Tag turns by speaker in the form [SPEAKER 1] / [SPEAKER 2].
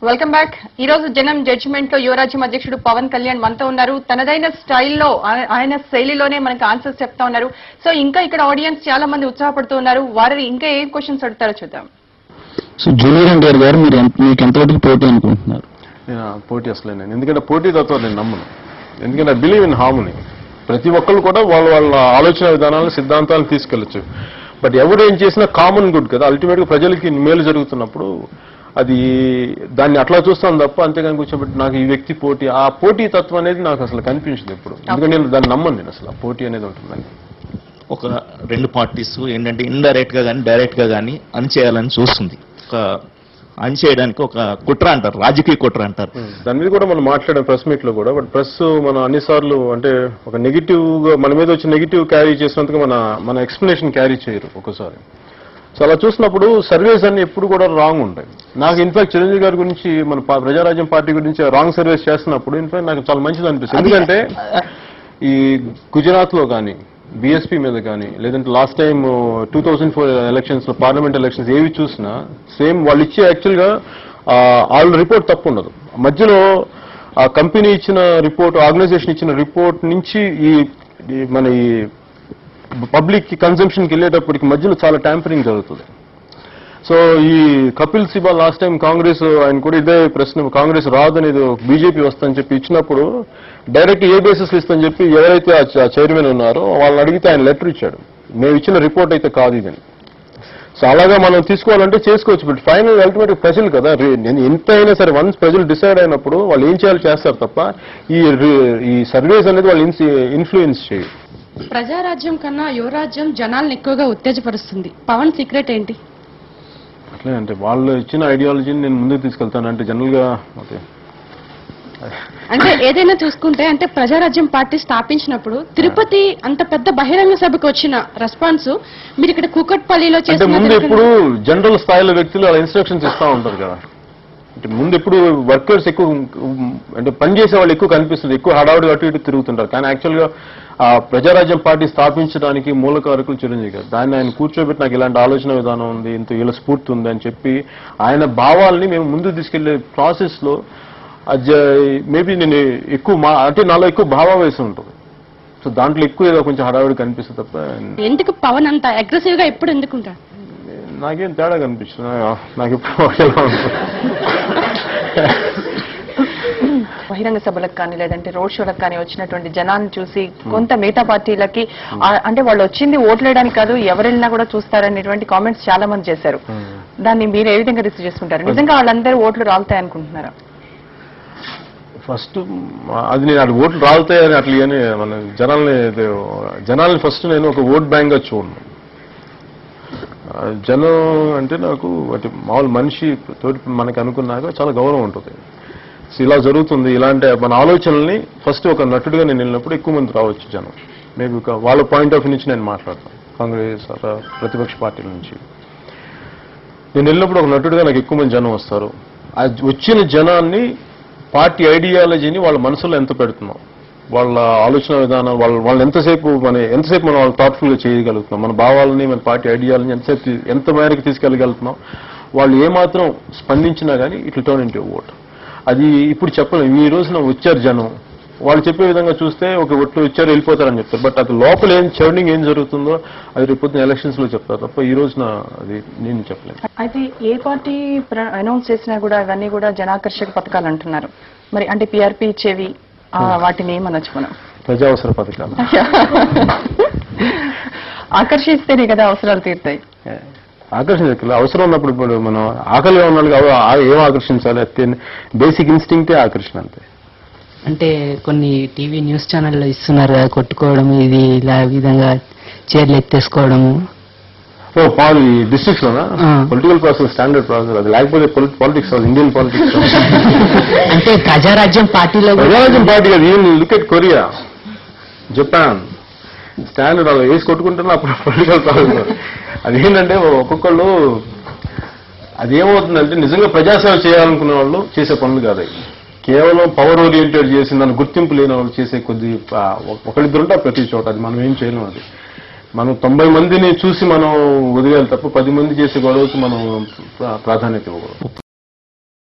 [SPEAKER 1] Welcome back. ఈ రోజు జనం జడ్జిమెంట్ లో యువరాజ్యం అధ్యక్షుడు పవన్ కళ్యాణ్ మనతో ఉన్నారు. తనదైన స్టైల్లో ఆయన శైలిలోనే మనకి ఆన్సర్స్ చెప్తా ఉన్నారు. సో ఇంకా ఇక్కడ ఆడియన్స్ చాలా మంది ఉత్సాహపడుతూ ఉన్నారు. వారు ఇంకా ఏం క్వశ్చన్స్ అడుగుతారో చూద్దాం.
[SPEAKER 2] సో జూనియర్ ఎన్టీఆర్ గారు మీకు ఎంతవరకు పోటీ అనుకుంటున్నారు?
[SPEAKER 3] పోటీ అసలే నేను, ఎందుకంటే పోటీ తత్వం నేను నమ్మను. ఎందుకంటే ఐ బిలీవ్ ఇన్ హార్మనీ. ప్రతి ఒక్కళ్ళు కూడా వాళ్ళ ఆలోచన విధానాలను సిద్ధాంతాలను తీసుకెళ్లొచ్చు. బట్ ఎవరు ఏం చేసినా కామన్ గుడ్ కదా, అల్టిమేట్ గా ప్రజలకి మేలు జరుగుతున్నప్పుడు అది దాన్ని అట్లా చూస్తాను తప్ప, అంతేగాని కూర్చోబెట్టి నాకు ఈ వ్యక్తి పోటీ, ఆ పోటీ తత్వం అనేది నాకు అసలు కనిపించదు ఎప్పుడు. ఎందుకంటే నేను దాన్ని నమ్మను. నేను అసలు పోటీ అనేది ఉంటుందని.
[SPEAKER 2] ఒక రెండు పార్టీస్ ఏంటంటే ఇండైరెక్ట్ గా కానీ డైరెక్ట్ గా కానీ అణిచేయాలని చూస్తుంది. ఒక అణిచేయడానికి ఒక కుట్ర అంటారు, రాజకీయ కుట్ర అంటారు.
[SPEAKER 3] దాని మీద కూడా మనం మాట్లాడే ప్రెస్ మీట్ లో కూడా, బట్ ప్రెస్ మనం అన్నిసార్లు అంటే ఒక నెగిటివ్ గా మన మీద వచ్చి నెగిటివ్ క్యారీ చేసినందుకు మన ఎక్స్ప్లెనేషన్ క్యారీ చేయరు ఒక్కోసారి. సో అలా చూసినప్పుడు సర్వేస్ అన్ని ఎప్పుడు కూడా రాంగ్ ఉంటాయి. నాకు ఇన్ఫాక్ట్ చిరంజీవి గారి గురించి, మన ప్రజారాజ్యం పార్టీ గురించి రాంగ్ సర్వేస్ చేస్తున్నప్పుడు ఇన్ఫాక్ట్ నాకు చాలా మంచిది అనిపిస్తుంది. ఎందుకంటే ఈ గుజరాత్ లో కానీ, బీఎస్పీ మీద కానీ, లేదంటే లాస్ట్ టైం 2004 ఎలక్షన్స్ లో పార్లమెంట్ ఎలక్షన్స్ ఏవి చూసినా సేమ్ వాళ్ళు ఇచ్చే యాక్చువల్ గా వాళ్ళ రిపోర్ట్ తప్పు ఉండదు. మధ్యలో ఆ కంపెనీ ఇచ్చిన రిపోర్ట్, ఆర్గనైజేషన్ ఇచ్చిన రిపోర్ట్ నుంచి మన ఈ పబ్లిక్ కన్సంప్షన్కి వెళ్ళేటప్పటికి మధ్యలో చాలా ట్యాంపరింగ్ జరుగుతుంది. సో ఈ కపిల్ సిబాల్ లాస్ట్ టైం కాంగ్రెస్, ఆయన కూడా ఇదే ప్రశ్న, కాంగ్రెస్ రాదనేది బీజేపీ వస్తుందని చెప్పి ఇచ్చినప్పుడు డైరెక్ట్ ఏ బేసిస్ ఇస్తుందని చెప్పి ఎవరైతే ఆ చైర్మన్ ఉన్నారో వాళ్ళని అడిగితే ఆయన లెటర్ ఇచ్చాడు, మేము ఇచ్చిన రిపోర్ట్ అయితే కాదు ఇదని. సో అలాగా మనం తీసుకోవాలంటే చేసుకోవచ్చు. బట్ ఫైనల్ అల్టిమేట్ ప్రజలు కదా, ఎంత అయినా సరే వన్స్ ప్రజలు డిసైడ్ అయినప్పుడు వాళ్ళు ఏం చేయాలో చేస్తారు తప్ప ఈ సర్వేస్ అనేది వాళ్ళు ఇన్ఫ్లుయెన్స్ చేయరు.
[SPEAKER 4] ప్రజారాజ్యం కన్నా యువరాజ్యం జనాలను ఎక్కువగా ఉత్తేజపరుస్తుంది. పవన్ సీక్రెట్ ఏంటి?
[SPEAKER 3] అట్లే అంటే వాళ్ళు ఇచ్చిన ఐడియాలజీని నేను ముందుకు తీసుకెళ్తాను అంటే జనరల్ గా
[SPEAKER 4] అంటే ఏదైనా చూసుకుంటే అంటే ప్రజారాజ్యం పార్టీ స్థాపించినప్పుడు తిరుపతి అంత పెద్ద బహిరంగ సభకు వచ్చిన రెస్పాన్స్ మీరు ఇక్కడ కూకట్పల్లిలో చేసిన
[SPEAKER 3] ముందు ఎప్పుడు జనరల్ స్థాయిలో వ్యక్తులు అలా ఇన్స్ట్రక్షన్స్ ఇస్తా ఉంటారు కదా. అంటే ముందు ఎప్పుడు వర్కర్స్ ఎక్కువ అంటే పనిచేసే వాళ్ళు ఎక్కువ కనిపిస్తుంది, ఎక్కువ హడావుడి అటు ఇటు తిరుగుతుంటారు. కానీ యాక్చువల్ గా ఆ ప్రజారాజ్యం పార్టీ స్థాపించడానికి మూలకారకులు చిరంజీవి గారు. దాన్ని ఆయన కూర్చోబెట్టి నాకు ఇలాంటి ఆలోచన విధానం ఉంది, ఇంత వీళ్ళ స్ఫూర్తి ఉంది అని చెప్పి ఆయన భావాల్ని మేము ముందుకు తీసుకెళ్లే ప్రాసెస్ లో మేబీ నేను ఎక్కువ అంటే నాలో ఎక్కువ భావావేశం ఉంటుంది. సో దాంట్లో ఎక్కువ ఏదో కొంచెం హడావుడి కనిపిస్తుంది తప్ప.
[SPEAKER 4] ఎందుకు పవన్ అంత అగ్రెసివ్ గా ఎప్పుడు ఎందుకుంటారు?
[SPEAKER 3] నాకేం తేడా కనిపిస్తుంది, నాకు ఎప్పుడు
[SPEAKER 1] బహిరంగ సభలకు కానీ లేదంటే రోడ్ షోలకు కానీ వచ్చినటువంటి జనాన్ని చూసి కొంత మిగతా పార్టీలకి అంటే వాళ్ళు వచ్చింది ఓట్లేయడానికి కాదు, ఎవరు వెళ్ళినా కూడా చూస్తారనేటువంటి కామెంట్స్ చాలా మంది చేశారు. దాన్ని మీరు ఏ విధంగా రిసీవ్ చేసుకుంటారు? నిజంగా వాళ్ళందరూ ఓట్లు రాలుతాయి అనుకుంటున్నారా?
[SPEAKER 3] ఫస్ట్ అది నేను అటు ఓట్లు రాలుతాయని అట్లా అని మన జనాల్ని ఫస్ట్ నేను ఒక ఓట్ బ్యాంక్ గా చూడను. జనం అంటే నాకు అంటే మామూలు మనిషి తోటి మనకి అనుకున్నాక చాలా గౌరవం ఉంటుంది. ఇలా జరుగుతుంది, ఇలాంటి మన ఆలోచనల్ని ఫస్ట్ ఒక నటుడిగా నేను వెళ్ళినప్పుడు ఎక్కువ మంది రావచ్చు జనం. మేబీ వాళ్ళ పాయింట్ ఆఫ్ వ్యూ నుంచి నేను మాట్లాడతాను. కాంగ్రెస్ ప్రతిపక్ష పార్టీల నుంచి నేను వెళ్ళినప్పుడు ఒక నటుడిగా నాకు ఎక్కువ మంది జనం వస్తారు. వచ్చిన జనాన్ని పార్టీ ఐడియాలజీని వాళ్ళ మనసులో ఎంత పెడుతున్నాం, వాళ్ళ ఆలోచన విధానం, వాళ్ళని ఎంతసేపు మనం వాళ్ళు థాట్ఫుల్ గా చేయగలుగుతున్నాం, మన భావాలని మన పార్టీ ఐడియాలని ఎంత మేరకు తీసుకెళ్ళగలుగుతున్నాం, వాళ్ళు ఏమాత్రం స్పందించినా కానీ ఇట్లా టర్న్ ఇంటూ ఓట్. అది ఇప్పుడు చెప్పలేము. ఈ రోజున వచ్చారు జనం, వాళ్ళు చెప్పే విధంగా చూస్తే ఒక ఒట్లు వచ్చారు వెళ్ళిపోతారని చెప్తారు. బట్ అది లోపల చర్నింగ్ ఏం జరుగుతుందో అది రేపొద్దున ఎలక్షన్స్ లో చెప్తారు తప్ప ఈ రోజున అది నేను చెప్పలేను.
[SPEAKER 1] అయితే ఏ పార్టీ అనౌన్స్ చేసినా కూడా ఇవన్నీ కూడా జనాకర్షక పథకాలు అంటున్నారు. మరి అంటే పిఆర్పి ఇచ్చేవి వాటిని ఏమనొచ్చు మనం?
[SPEAKER 3] ప్రజావసర పథకాలు
[SPEAKER 1] ఆకర్షిస్తేనే కదా అవసరాలు తీరుతాయి.
[SPEAKER 3] ఆకర్షించాలి. అవసరం ఉన్నప్పుడు ఇప్పుడు మనం ఆకలిగా ఉన్నాడు ఏం ఆకర్షించాలి? బేసిక్ ఇన్స్టింక్టే ఆకర్షణ అంతే.
[SPEAKER 5] అంటే కొన్ని టీవీ న్యూస్ ఛానల్లో ఇస్తున్నారు కదా, కొట్టుకోవడం, ఇది ఇలా విధంగా చీరలు ఎత్తేసుకోవడము.
[SPEAKER 3] డిస్ట్రిక్ట్స్ లోనా
[SPEAKER 5] ఆ.
[SPEAKER 3] పొలిటికల్ ప్రాసెస్ స్టాండర్డ్ ప్రాసెస్ అది, లేకపోతే పాలిటిక్స్ ఇండియన్ పాలిటిక్స్.
[SPEAKER 5] అంటే ప్రజారాజ్యం పార్టీలో కూడా-
[SPEAKER 3] ప్రజారాజ్యం పార్టీ అది look at Korea, Japan standard అలా వేసి కొట్టుకుంటున్నా అప్పుడు పొలిటికల్ ప్రాసెస్. అదేంటంటే ఒక్కొక్కళ్ళు అదేమవుతుందంటే నిజంగా ప్రజాసేవ చేయాలనుకునే వాళ్ళు చేసే పనులు కాదు అవి. కేవలం పవర్ ఓరియంటెడ్ చేసి దాని గుర్తింపు లేని వాళ్ళు చేసే కొద్ది ఒకరిద్దరుంటే ప్రతి చోట, అది మనం ఏం చేయలేం. అది మనం 90 మందిని చూసి మనం వదిలేయాలి తప్ప 10 మంది చేసే గొడవకి మనం ప్రాధాన్యత ఇవ్వకూడదు.